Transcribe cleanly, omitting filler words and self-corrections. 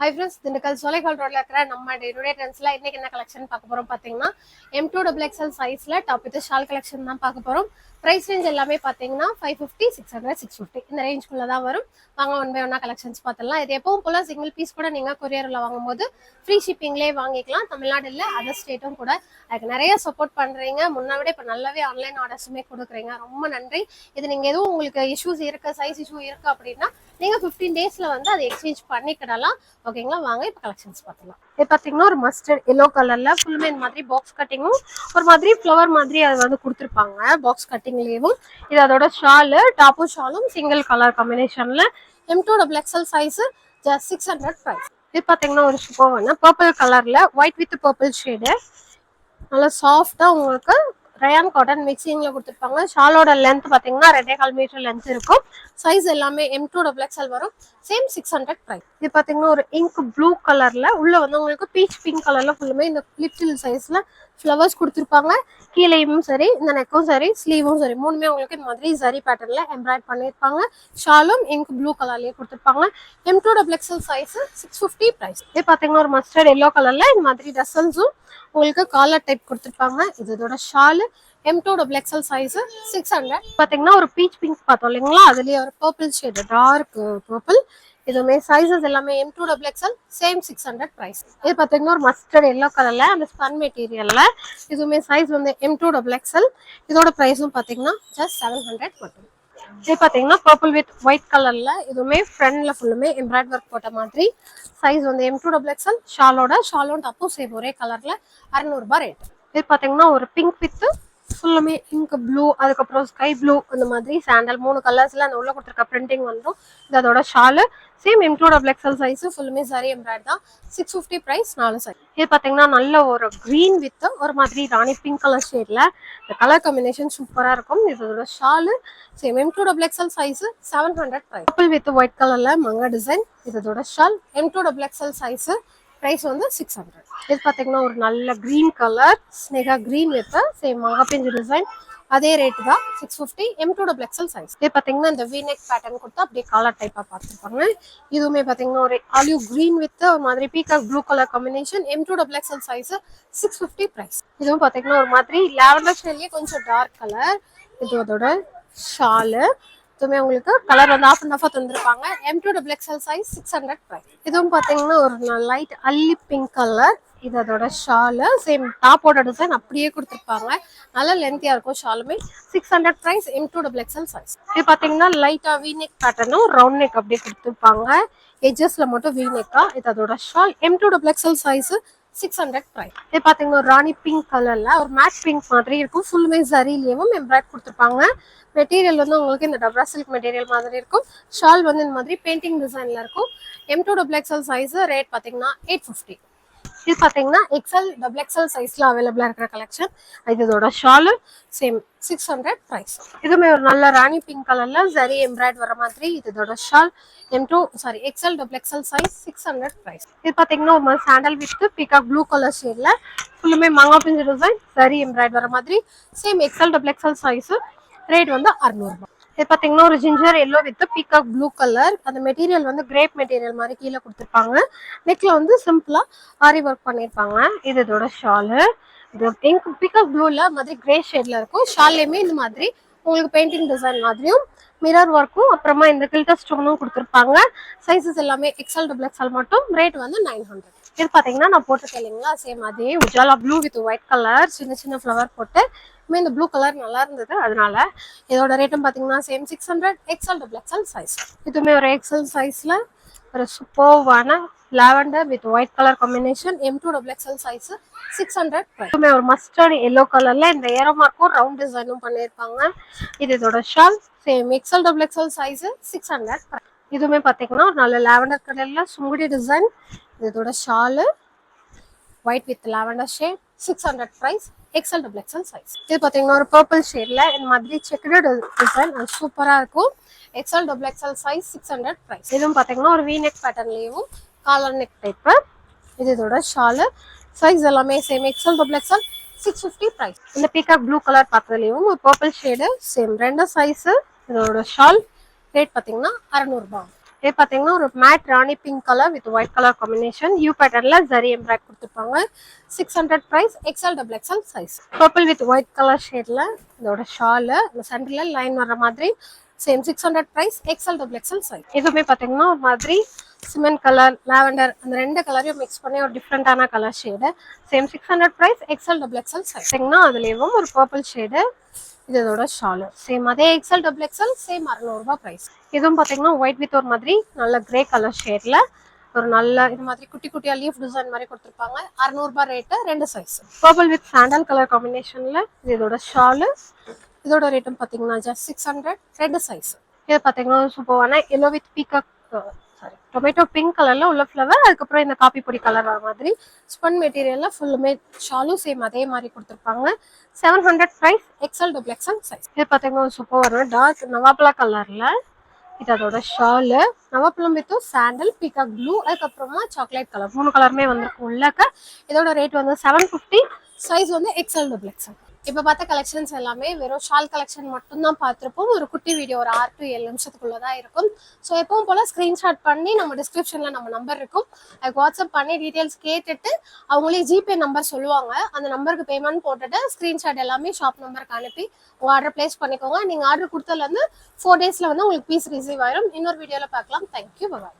Hi friends, Dindigul சோலைகால் ரோட்ல இருக்கிற நம்ம டே ட்ரெண்ட்ஸ்ல இன்னைக்கு என்ன கலெக்ஷன் பார்க்க போறோம் பாத்தீங்கன்னா M2XXL சைஸ்ல டாப் வித் ஷால் கலெக்ஷன் தான் பார்க்க போறோம். பிரைஸ் ரேஞ்ச் எல்லாமே பாத்தீங்கன்னா 550, 600, 650 இந்த ரேஞ்ச்குள்ள தான் வரும். வாங்க ஒன் பை ஒன்னா கலெக்ஷன்ஸ் பார்த்துடலாம். இது எப்பவும் போல சிங்கிள் பீஸ் கூட நீங்க கொரியர்ல வாங்கும்போது ஃப்ரீ ஷிப்பிங்லேயே வாங்கிக்கலாம். தமிழ்நாடு இல்லை அதர் ஸ்டேட்டும் கூட. அதுக்கு நிறைய சப்போர்ட் பண்றீங்க. முன்ன விட இப்போ நல்லாவே ஆன்லைன் ஆர்டர்ஸுமே கொடுக்குறீங்க. ரொம்ப நன்றி. இது நீங்க எதுவும் உங்களுக்கு இஷ்யூஸ் இருக்கு, சைஸ் இஷ்யூ இருக்கு அப்படின்னா நீங்க 15 டேஸ்ல வந்து அதை எக்ஸ்சேஞ்ச் பண்ணிக்கிடலாம். ஓகேங்களா, வாங்க இப்போ கலெக்ஷன்ஸ் பார்த்துலாம். இது பார்த்தீங்கன்னா ஒரு மஸ்டர்ட் எல்லோ கலர்ல ஃபுல்லுமே இந்த மாதிரி பாக்ஸ் கட்டிங்கும் ஒரு மாதிரி ஃப்ளவர் மாதிரி அதை வந்து கொடுத்துருப்பாங்க. பாக்ஸ் கட்டிங்லேயும் இது அதோட ஷாலு, டாப்பும் ஷாலும் சிங்கிள் கலர் காம்பினேஷன்ல M2XXL சைஸ் ஜஸ்ட் 600 பிரைஸ். இது பார்த்தீங்கன்னா ஒரு சூப்பரான பர்பிள் கலர்ல ஒயிட் வித் பர்பிள் ஷேடு, நல்லா சாஃப்டா உங்களுக்கு ரயான் காட்டன் மிக்சிங்ல கொடுத்துருப்பாங்க. ஷாலோட லென்த் பாத்தீங்கன்னா 2.25 மீட்டர் லென்த் இருக்கும். சைஸ் எல்லாமே M2XXL வரும். Same 600 price. இது பாத்தீங்கன்னா ஒரு இங்க் ப்ளூ கலர்ல உள்ள வந்து உங்களுக்கு பீச் பிங்க் கலர்ல ஃபுல்லுமே இந்த லிட்டில் சைஸ்ல ஃப்ளவர்ஸ் கொடுத்துருப்பாங்க. கீழேயும் சரி, இந்த நெக்கும் சரி, ஸ்லீவும் சரி, மூணுமே உங்களுக்கு இந்த மாதிரி சரி பேட்டர்ன்ல எம்ப்ராய்ட் பண்ணிருப்பாங்க. ஷாலும் இங்க் ப்ளூ கலர்லயே கொடுத்துருப்பாங்க. M2XXL size 650 price. இது பாத்தீங்கன்னா ஒரு மஸ்டர்ட் எல்லோ கலர்ல இந்த மாதிரி டசல்ஸும் உங்களுக்கு காலர் டைப் கொடுத்துருப்பாங்க. இதோட ஷாலு M2XXL சைஸ் 600. பாத்தீங்கன்னா ஒரு பீச் பிங்க் பார்த்தோம் இல்லைங்களா, அதுலயே ஒரு பர்பிள் ஷேட் டார்க் பர்பிள். இதுவுமே சைஸஸ் எல்லாமே M2XXL சேம் 600 பிரைஸ். இது பாத்தீங்கன்னா ஒரு மஸ்டர்ட் எல்லோ கலர்ல அந்த ஸ்பன் மெட்டீரியல்ல இதுவுமே சைஸ் வந்து M2XXL. இதோட பிரைஸும் பாத்தீங்கன்னா ஜஸ்ட் 700 மட்டும். இது பாத்தீங்கன்னா பர்பிள் வித் ஒயிட் கலர்ல இதுவுமே ஃப்ரண்ட்ல ஃபுல்லுமே எம்ப்ராய்ட் ஒர்க் போட்ட மாதிரி. சைஸ் வந்து M2XXL. ஷாலோட டாப்பும் சேம் ஒரே கலர்ல 600 ரூபாய் ரேட். இது பாத்தீங்கன்னா ஒரு பிங்க் வித் ஃபுல்லுமே இங்க் ப்ளூ, அதுக்கப்புறம் ஸ்கை ப்ளூ, அந்த மாதிரி சாண்டல், 3 கலர்ஸ்ல அந்த உள்ள கொடுத்துருக்க பிரிண்டிங் வந்துடும். இது அதோட ஷாலு சேம் M2XXL சைஸ் ஃபுல்லுமே சரி எம்ப்ராய்ட் தான். 650 பிரைஸ் 4 சைஸ். இது பாத்தீங்கன்னா நல்ல ஒரு கிரீன் வித் ஒரு மாதிரி ராணி பிங்க் கலர் ஷேட்ல இந்த கலர் காம்பினேஷன் சூப்பரா இருக்கும். இதோட shawl same M2XXL size 700 price. Purple with white கலர்ல மங்கா டிசைன். இதோட ஷால் M2XXL சைஸ் பிரைஸ் வந்து 600. இது பாத்தீங்கன்னா ஒரு நல்ல கிரீன் கலர் ஸ்னேகா கிரீன் வித் சேம் மங்கா பிஞ்சு டிசைன், அதே ரேட் தான் 650. M2XXL size. இது பாத்தீங்கன்னா இந்த V-neck பேட்டர்ன் கொடுத்து அப்படியே காலர் டைப்பா பார்த்துருப்பாங்க. இதுவுமே பாத்தீங்கன்னா ஒரு ஆலிவ் கிரீன் வித் ஒரு மாதிரி peacock blue colour combination. M2XXL size 650 price. இதுவும் பாத்தீங்கன்னா ஒரு மாதிரி லாவெண்டர் ஷேட்லயே கொஞ்சம் டார்க் கலர். இது அதோட ஷாலு. இதுவுமே உங்களுக்கு கலர் வந்து ஆஃப் அண்ட் ஆஃபா தந்துருப்பாங்க. M2XXL size 600 price. இதுவும் பாத்தீங்கன்னா ஒரு லைட் அல்லி பிங்க் கலர். இது அதோட ஷாலு சேம் டாப்போட டிசைன் அப்படியே கொடுத்துருப்பாங்க. நல்லா லென்த்தியா இருக்கும். ஷாலுமே 600 பிரைஸ். M2XXL size. இது பாத்தீங்கன்னா லைட்டா V-neck பேட்டர்னும் ரவுண்ட் நெக் அப்படியே கொடுத்துருப்பாங்க. எஜஸ்ல மட்டும் V-neckா. இது அதோட ஷால். M2XXL size 600 price. இது பாத்தீங்கன்னா ஒரு ராணி பிங்க் கலர்ல ஒரு மேட் பிங்க் மாதிரி இருக்கும். ஃபுல்லுமே சரிலேயும் எம்ப்ராய்ட் கொடுத்துருப்பாங்க. மெட்டீரியல் வந்து உங்களுக்கு இந்த டப்ரா சில்க் மெட்டீரியல் மாதிரி இருக்கும். ஷால் வந்து இந்த மாதிரி பெயிண்டிங் டிசைன்ல இருக்கும். M2XXL சைஸ் ரேட் பாத்தீங்கன்னா 850. இது பாத்தீங்கன்னா XL சைஸ்ல அவைலபிளா இருக்கிற கலெக்ஷன். இதோட ஷாலு சேம் 600 பிரைஸ். இதுவுமே ஒரு நல்ல ராணி பிங்க் கலர்ல சரி எம்ப்ராய்ட் வர மாதிரி. இதோட ஷால் XL சைஸ் 600 பிரைஸ். இது பாத்தீங்கன்னா ஒரு sandal with peacock blue colour ஷேட்ல ஃபுல்லுமே மங்கா பிஞ்சு டிசைன் சரி எம்ப்ராய்ட் வர மாதிரி. சேம் XL சைஸ் ரேட் வந்து 600 ரூபாய். இது பாத்தீங்கன்னா ஒரு ginger yellow with peacock blue colour. அந்த மெட்டீரியல் வந்து கிரேப் மெட்டீரியல் மாதிரி கீழே கொடுத்துருப்பாங்க. நெக்ல வந்து சிம்பிளா ஆரி ஒர்க் பண்ணிருப்பாங்க. இது இதோட ஷாலு. இது பிங்க் பீகாக் ப்ளூல மாதிரி கிரே ஷேட்ல இருக்கும். ஷால்லையுமே இந்த மாதிரி உங்களுக்கு பெயிண்டிங் டிசைன் மாதிரியும் மிரர் ஒர்க்கும் அப்புறமா இந்த கில்டர் ஸ்டோனும் கொடுத்துருப்பாங்க. சைஸஸ் எல்லாமே XL மட்டும். ரேட் வந்து 900. இது பாத்தீங்கன்னா நான் போட்டிருக்கேன் இல்லைங்களா, சேம் அதே Ujala blue with white colour சின்ன சின்ன ஃப்ளவர் போட்டு இந்த ப்ளூ கலர் நல்லா இருந்தது, அதனால இதோட ரேட்டும் பாத்தீங்கன்னா சேம் 600. XL size. இதுவுமே ஒரு XL சைஸ்ல ஒரு சூப்பர்வான lavender with white colour combination. M2XXL size 600. இதுவுமே ஒரு மஸ்டர்ட் எல்லோ கலர்ல இந்த ஏரோ மார்க்கும் ரவுண்ட் டிசைனும் பண்ணிருப்பாங்க. இதோட ஷால் சேம் XL சைஸ் 600. இதுவுமே பாத்தீங்கன்னா ஒரு நல்ல லாவெண்டர் கலர்ல சுங்குடி டிசைன். இதோட shawl white with lavender shade 600 price. XL size. இது பாத்தீங்கன்னா ஒரு பர்பிள் ஷேட்ல இந்த மாதிரி செக்குடு டிசைன் சூப்பரா இருக்கும். XL size 600 price. இதுவும் பாத்தீங்கன்னா ஒரு V-neck பேட்டர்ன்லயும் காலர் நெக் டைப். இதோட ஷாலு சைஸ் எல்லாமே சேம் XL 650 பிரைஸ். இந்த பீகாக் ப்ளூ கலர் பார்த்ததுலயும் ஒரு பர்பிள் ஷேடு சேம் ரெண்டு சைஸ். இதோட ஷால் ரேட் பாத்தீங்கன்னா 600 ரூபாய். இது பாத்தீங்கன்னா ஒரு matte rani pink colour with white colour combination U பேட்டர்ன்ல ஜரி எம்ப்ராய்ட் கொடுத்துருப்பாங்க 600 price XL double XL size purple with white colour ஷேட்ல இதோட ஷால் இந்த சென்டர்ல லைன் வர்ற மாதிரி same 600 price XL double XL size இதுவுமே பாத்தீங்கன்னா ஒரு மாதிரி சிமெண்ட் கலர் லாவெண்டர் அந்த ரெண்டு கலரையும் மிக்ஸ் பண்ணி ஒரு டிஃப்ரெண்டான colour shade same 600 price XL double XL size பார்த்தீங்கன்னா அதுலேயும் ஒரு பர்பிள் ஷேடு இதோட ஷாலு சேம் அதே எக்ஸ்எல் டபுள் எக்ஸ்எல் சேம் 600 ரூபாய் பிரைஸ் இதுவும் பார்த்தீங்கன்னா ஒயிட் வித் ஒரு மாதிரி நல்ல கிரே கலர் ஷேட்ல ஒரு நல்ல இது மாதிரி குட்டி குட்டியா லீஃப் டிசைன் மாதிரி கொடுத்துருப்பாங்க 600 ரூபாய் ரேட்டு ரெண்டு size purple with sandal colour காம்பினேஷன்ல இதோட ஷாலு இதோட ரேட்டும் பார்த்தீங்கன்னா ஜஸ்ட் 600 ரெண்டு சைஸ் இது பார்த்தீங்கன்னா சூப்பரான yellow with peacock sorry tomato pink கலர்ல உள்ள ஃப்ளவர் அதுக்கப்புறம் இந்த காப்பி பொடி கலர் வர மாதிரி ஸ்பன் மெட்டீரியல்ல ஃபுல்லுமே ஷாலும் சேம் அதே மாதிரி கொடுத்துருப்பாங்க 700 price XL double XL size இது பார்த்தீங்கன்னா சூப்பரான டார்க் நவாப்பழ கலர்ல இது அதோட ஷாலு நவாப்பழம் வித் சாண்டல் பீகாக் ப்ளூ அதுக்கப்புறமா சாக்லேட் கலர் 3 கலருமே வந்துருக்கும் உள்ளக்க இதோட ரேட் வந்து 750 சைஸ் வந்து எக்ஸ்எல் டபுள் எக்ஸ்எல் இப்போ பார்த்த கலெக்ஷன்ஸ் எல்லாமே வெறும் ஷால் கலெக்ஷன் மட்டும்தான் பார்த்துருப்போம் ஒரு குட்டி வீடியோ ஒரு 6 to 7 நிமிஷத்துக்குள்ள தான் இருக்கும் ஸோ எப்பவும் போல் ஸ்க்ரீன்ஷாட் பண்ணி நம்ம டிஸ்கிரிப்ஷனில் நம்ம நம்பர் இருக்கும் அதுக்கு வாட்ஸ்அப் பண்ணி டீட்டெயில்ஸ் கேட்டுட்டு அவங்களே ஜிபே நம்பர் சொல்லுவாங்க அந்த நம்பருக்கு பேமெண்ட் போட்டுட்டு ஸ்க்ரீன்ஷாட் எல்லாமே ஷாப் நம்பருக்கு அனுப்பி உங்கள் ஆர்டர் பிளேஸ் பண்ணிக்கோங்க நீங்கள் ஆர்டர் கொடுத்ததுலேருந்து 4 days வந்து உங்களுக்கு பீஸ் ரிசீவ் ஆயிரும் இன்னொரு வீடியோவில் பார்க்கலாம் தேங்க்யூ பாய்